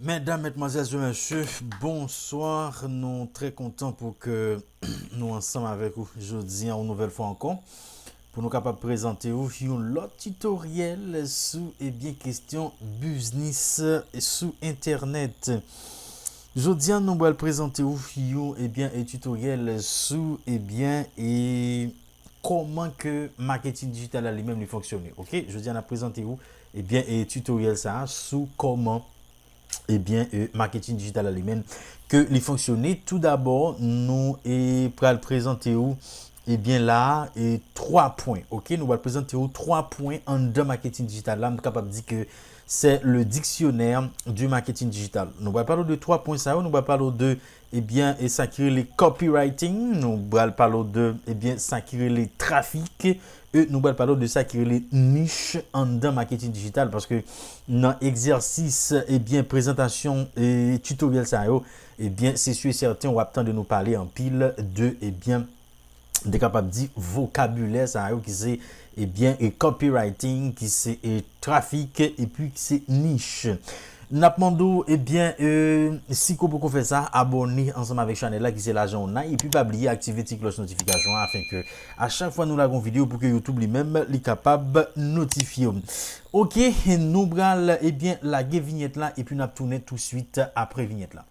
Mesdames, Mesdemoiselles et Messieurs, bonsoir. Nous sommes très contents pour que nous ensemble avec vous aujourd'hui une nouvelle fois encore pour nous capables de présenter vous un autre tutoriel sur question business sur internet. Aujourd'hui nous allons présenter vous un tutoriel sur et comment que marketing digital lui-même fonctionne. OK, je dis on a présenté vous un tutoriel ça sur comment marketing digital lui-même que les fonctionner. Tout d'abord, nous pour le présenter où là et 3 points. OK, nous allons présenter où 3 points en de marketing digital. Là, nous sommes capables de dire que c'est le dictionnaire du marketing digital. Nous allons parler de 3 points ça, nous allons parler de et ça qui est les copywriting, nous allons parler de ça qui est les trafic. Et nous allons parler de ça qui est les niches en dans marketing digital parce que dans exercice présentation et tutoriel ça c'est sûr et certain on va attendre de nous parler en pile de de capable dire vocabulaire ça qui c'est et copywriting qui c'est trafic et puis qui c'est niche. Napmando si vous pouvez faire ça, abonnez ensemble avec la chaîne là qui c'est la journée et puis pas oublier activer la cloche notification afin que à chaque fois nous l'avons vidéo pour que YouTube lui-même est capable de notifier. OK, nous allons la vignette là et puis nous tourner tout de suite après vignette là.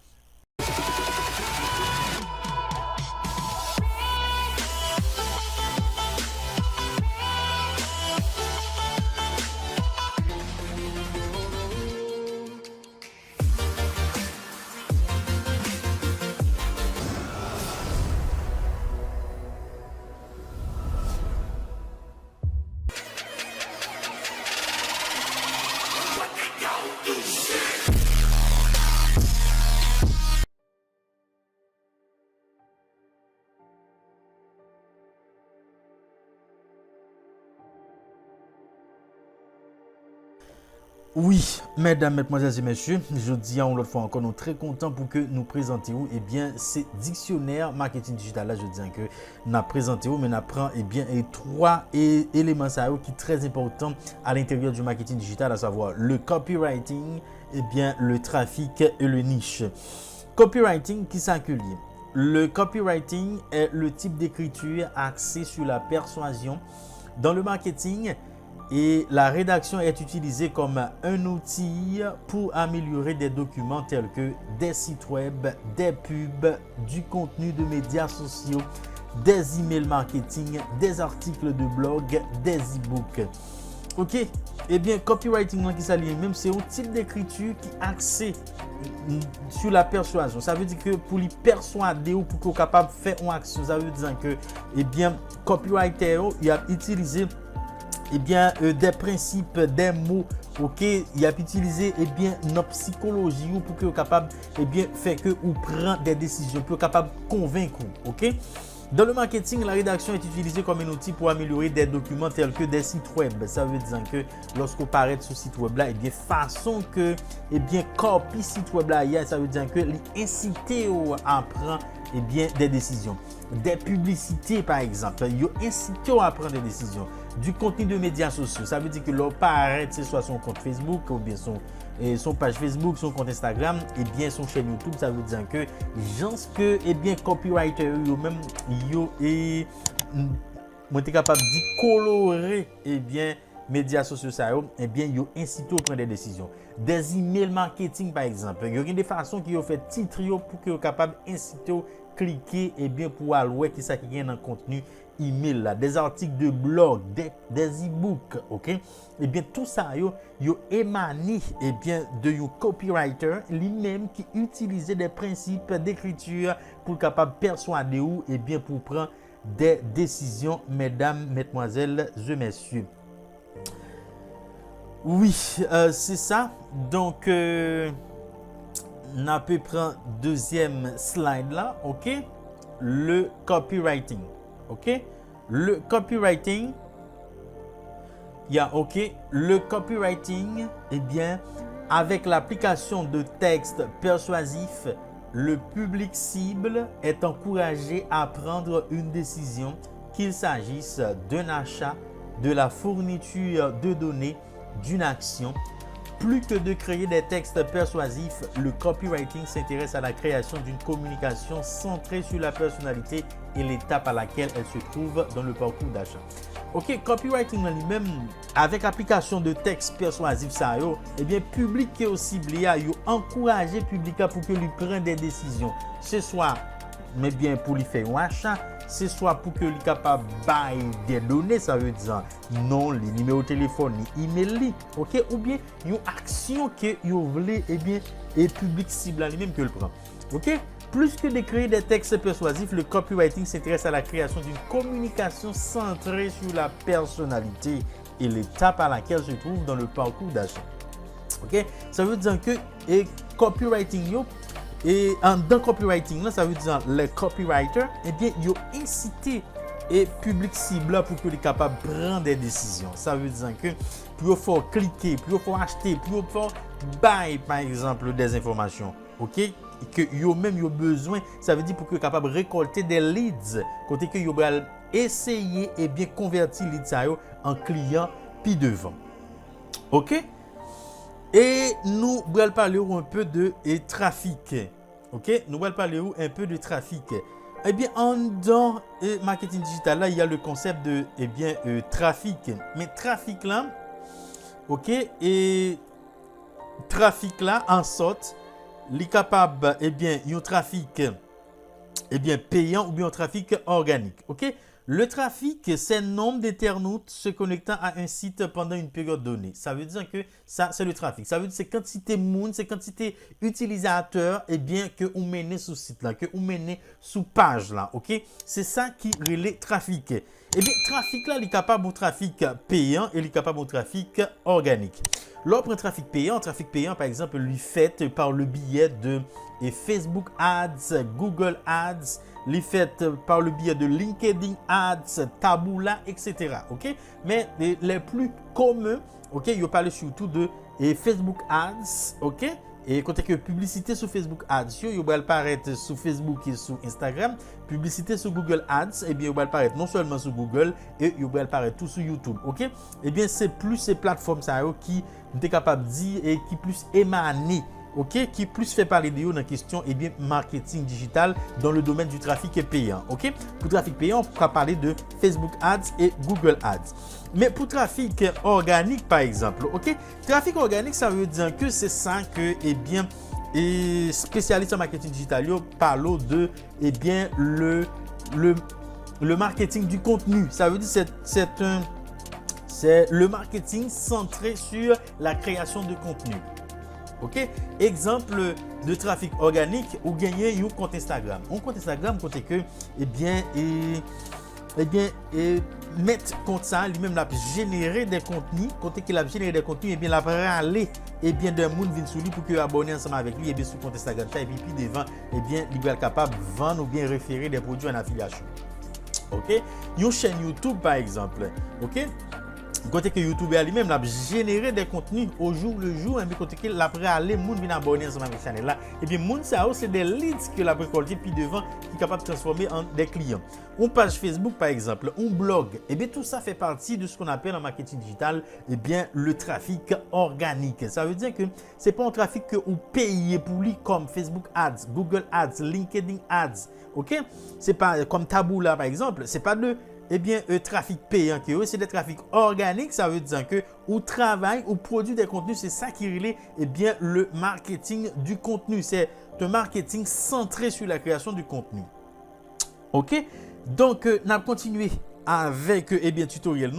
Oui, mesdames, mesdemoiselles et messieurs, je dis une autre fois encore, nous sommes très contents pour que nous présentions ces dictionnaires marketing digital là, je dis que nous présentons, mais nous apprenons trois éléments ça, qui sont très importants à l'intérieur du marketing digital, à savoir le copywriting, le trafic et le niche. Copywriting qui s'accueille. Le copywriting est le type d'écriture axé sur la persuasion. Dans le marketing, et la rédaction est utilisée comme un outil pour améliorer des documents tels que des sites web, des pubs, du contenu de médias sociaux, des emails marketing, des articles de blog, des e-books. OK, copywriting qui s'allie même c'est un type d'écriture qui est axé sur la persuasion. Ça veut dire que pour les persuader ou pour qu'on soit capable de faire une action, ça veut dire que copywriter il a utilisé des principes, des mots, OK, il a utilisé notre psychologie pour que vous capable faire que vous prendre des décisions, pour capable convaincre, OK. Dans le marketing, la rédaction est utilisée comme un outil pour améliorer des documents tels que des sites web. Ça veut dire que lorsqu'on paraît sur site web là, façon que copy site web là, ça veut dire que inciter à prendre des décisions. Des publicités par exemple, inciter à prendre des décisions. Du contenu de médias sociaux, ça veut dire que l'on paraît soit son compte Facebook ou bien son page Facebook, son compte Instagram et son chaîne YouTube, ça veut dire que gens que copywriter yo même yo moi t'es capable de colorer médias sociaux ça yo yo incite à prendre des décisions. Des emails marketing par exemple, il y a des façons qui ont fait titre pour que vous capable inciter cliquer pour aller qui ça qui gagne dans contenu email là, des articles de blog, des e-books, OK? Tout ça yo émané de un copywriter lui-même qui utilisait des principes d'écriture pour capable persuader ou pour prendre des décisions, mesdames, mesdemoiselles et messieurs. Oui, c'est ça. Donc on peut prendre deuxième slide là, OK? Le copywriting. OK? Le copywriting, OK? Le copywriting, avec l'application de textes persuasifs, le public cible est encouragé à prendre une décision, qu'il s'agisse d'un achat, de la fourniture de données, d'une action plus que de créer des textes persuasifs, le copywriting s'intéresse à la création d'une communication centrée sur la personnalité et l'étape à laquelle elle se trouve dans le parcours d'achat. Ok, copywriting en lui-même, avec application de texte persuasif, ça yo, eh bien, public qui est ciblé, yo encourager public pour que lui prenne des décisions. Ce soit, mais bien pour lui faire un achat, ce soit pour que lui capable bailler des données, ça veut dire non, les numéros de téléphone, les emails, ok, ou bien une action que vous voulez, eh bien, et public cible lui-même que le prend. Ok. Plus que de créer des textes persuasifs, le copywriting s'intéresse à la création d'une communication centrée sur la personnalité et l'étape à laquelle se trouve dans le parcours d'achat. Ok, ça veut dire que copywriting et dans copywriting là, ça veut dire les copywriters, eh bien, ils ont incité et public cible pour que les capables de prendre des décisions. Ça veut dire que pour faire cliquer, pour faire acheter, pour faire buy par exemple des informations, ok, que yo même yo besoin, ça veut dire pour que capable récolter des leads, côté que yo va essayer et bien convertir leads ça yo en client puis devant. OK? Et nous allons parler un peu de trafic. OK? Nous allons parler un peu de trafic. Eh bien, dans marketing digital, là, il y a le concept de trafic. Mais trafic là, OK? Et trafic là, en sorte, les capable, eh bien, un trafic payant ou bien un trafic organique. OK? Le trafic, c'est le nombre d'internautes se connectant à un site pendant une période donnée. Ça veut dire que ça, c'est le trafic. Ça veut dire que c'est quantité monde, c'est quantité utilisateur, eh bien, que vous menez sous site là, que vous menez sous page là. OK? C'est ça qui relève trafic. Eh bien, trafic là, il est capable de trafic payant et il est capable de trafic organique. L'offre trafic payant, par exemple, lui fait par le biais de Facebook Ads, Google Ads, lui fait par le biais de LinkedIn Ads, Taboola, etc. Ok? Mais les plus communs, ok, il parle surtout de Facebook Ads, ok? Et côté que publicité sur Facebook Ads, il va apparaître sur Facebook et sur Instagram. Publicité sur Google Ads, eh bien, il va apparaître non seulement sur Google, et il va apparaître tout sur YouTube. Ok? Eh bien, c'est plus ces plateformes ça, qui sont capables de dire et qui plus émaner, ok? Qui plus fait parler de eux dans la question, eh bien, marketing digital dans le domaine du trafic payant. Ok? Pour trafic payant, on pourra parler de Facebook Ads et Google Ads. Mais pour trafic organique, par exemple, ok? Trafic organique, ça veut dire que c'est ça que, eh bien, et spécialistes en marketing digital parlent de, eh bien, le marketing du contenu. Ça veut dire que c'est le marketing centré sur la création de contenu. Ok? Exemple de trafic organique, ou gagner un compte Instagram. Un compte Instagram, côté que, mettre compte ça, lui-même l'a généré des contenus, côté qu'il a généré des contenus, et bien l'a râlé, et bien d'un monde vient sur lui pour que abonner ensemble avec lui, et bien sur compte Instagram, et puis devant, et bien il va être capable de vendre ou bien référer des produits en affiliation. Ok? Une chaîne YouTube par exemple, ok? Côté que YouTube a lui-même l'a généré des contenus au jour le jour, et bien côté que l'après aller monde vient abonner ensemble avec cette chaîne là, et bien monde ça c'est des leads que l'a récolté puis devant qui est capable de transformer en des clients. Une page Facebook par exemple, un blog, et bien tout ça fait partie de ce qu'on appelle en marketing digital, et bien le trafic organique. Ça veut dire que c'est pas un trafic que vous payez pour lui comme Facebook Ads, Google Ads, LinkedIn Ads. OK? C'est pas comme Taboola par exemple, c'est pas de trafic payant que c'est des trafics organiques. Ça veut dire que ou travail ou produit des contenus, c'est ça qui relève le marketing du contenu. C'est un marketing centré sur la création du contenu. OK? Donc, nous allons continuer avec tutoriel.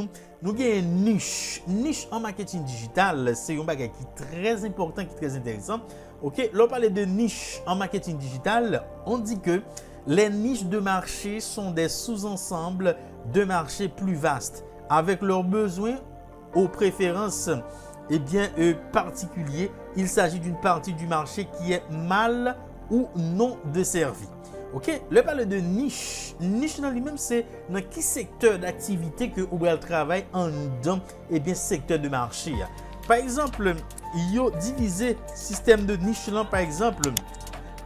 Nous avons une niche. Niche en marketing digital, c'est un bagage qui est très important, qui est très intéressant. OK? Là, on parle de niche en marketing digital. On dit que les niches de marché sont des sous-ensembles de marchés plus vastes, avec leurs besoins aux préférences particuliers. Il s'agit d'une partie du marché qui est mal ou non desservie. OK? Le parle de niche. Niche dans lui-même, c'est dans quel secteur d'activité que vous travaillez en dedans, secteur de marché. Par exemple, il y a divisé système de niche là, par exemple,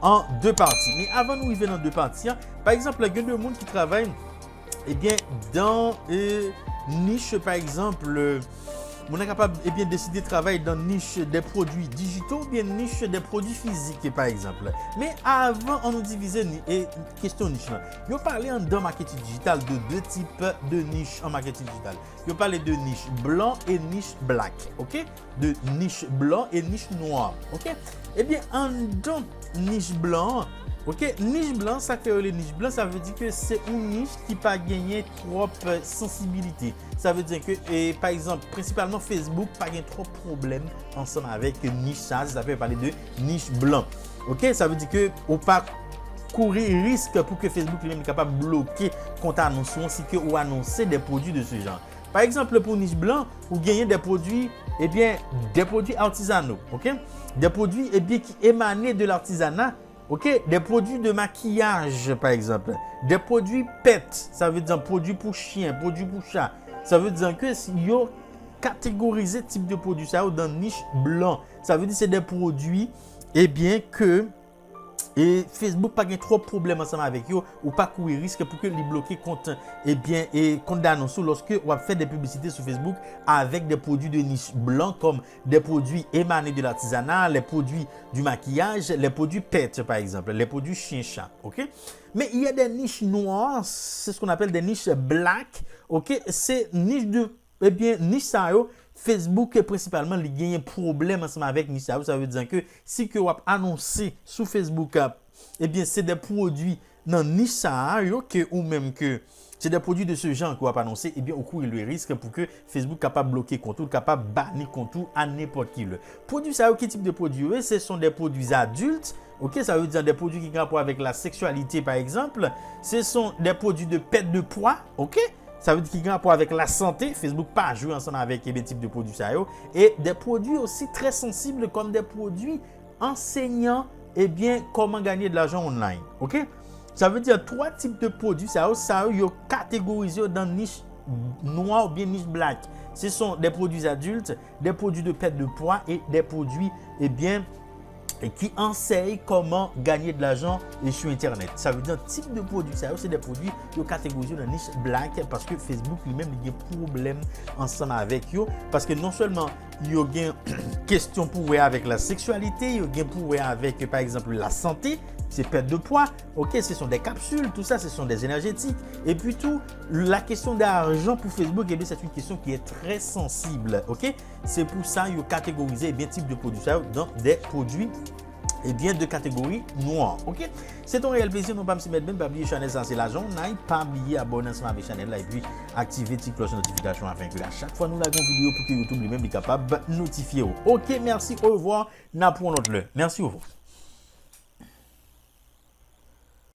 en deux parties. Mais avant nous arriver dans deux parties, par exemple, il y a des gens qui travaillent dans niche, par exemple, on est capable et bien décider de travailler dans niche des produits digitaux ou bien niche des produits physiques par exemple. Mais avant on nous divisait et question niche là. Yo parler en dans marketing digital de deux types de niches en marketing digital. Yo parler de niche blanc et niche black, OK? De niche blanc et niche noir, OK? Eh bien en dans niche blanc, OK, niche blanc, ça fait les niche blanc, ça veut dire que c'est une niche qui pas gagné trop sensibilité. Ça veut dire que par exemple, principalement Facebook pas gagné trop de problèmes ensemble avec niche ça fait parler de niche blanc. OK, ça veut dire que ou pas courir risque pour que Facebook lui-même est capable de bloquer compte annonce ainsi que ou annoncer des produits de ce genre. Par exemple, pour niche blanc, vous gagnez des produits, eh bien, des produits artisanaux, OK? Des produits, eh bien, qui émanent de l'artisanat. OK, des produits de maquillage par exemple, des produits pet, ça veut dire produits pour chien, produits pour chat. Ça veut dire que si yo catégorisé type de produit ça dans niche blanc, ça veut dire c'est des produits eh bien que et Facebook pas gain trop de problèmes ensemble avec eux ou pas courir risque pour que les bloquer compte et bien et compte d'annonce lorsque on fait des publicités sur Facebook avec des produits de niche blanc comme des produits émanés de l'artisanat, les produits du maquillage, les produits pet par exemple, les produits chien-chat, OK? Mais il y a des niches noires, c'est ce qu'on appelle des niches black, OK? C'est niche de eh bien niche ça Facebook principalement il y a un problème ensemble avec niche ça veut dire que si que vous annoncé sur Facebook eh bien c'est des produits dans niche ça que ou même que c'est des produits de ce genre qu'on va annoncer eh bien au cours le risque pour que Facebook capable bloquer compte capable bannir compte à n'importe qui le produit ça quel type de produit ce sont des produits adultes. OK, ça veut dire des produits qui ont rapport avec la sexualité par exemple, ce sont des produits de perte de poids, OK? Ça veut dire qu'il y a un rapport avec la santé. Facebook pas jouer ensemble avec des types de produits ça et des produits aussi très sensibles comme des produits enseignants et bien comment gagner de l'argent online. OK? Ça veut dire trois types de produits ça yo catégorisé dans niche noire ou bien niche black. Ce sont des produits adultes, des produits de perte de poids et des produits eh bien qui enseigne comment gagner de l'argent sur internet. Ça veut dire type de produit ça c'est des produits de catégorie dans niche black parce que Facebook lui-même il y a un problème ensemble avec eux parce que non seulement il y a une question pour avec la sexualité, il y a une pour avec par exemple la santé, c'est perte de poids, OK, ce sont des capsules, tout ça ce sont des énergétiques et puis tout la question d'argent pour Facebook et bien c'est une question qui est très sensible, OK? C'est pour ça il y a catégorisé bien type de produit ça dans des produits et bien de catégorie noire, OK? C'est un réel plaisir, non pas me mettre même pas oublier channel ça c'est l'argent, n'aille pas oublier abonner à ma chaîne là et puis activer la cloche de notification afin que à chaque fois nous avons une vidéo pour que YouTube lui-même est capable de notifier. OK, merci, au revoir, n'a pour notre le. Merci, au revoir.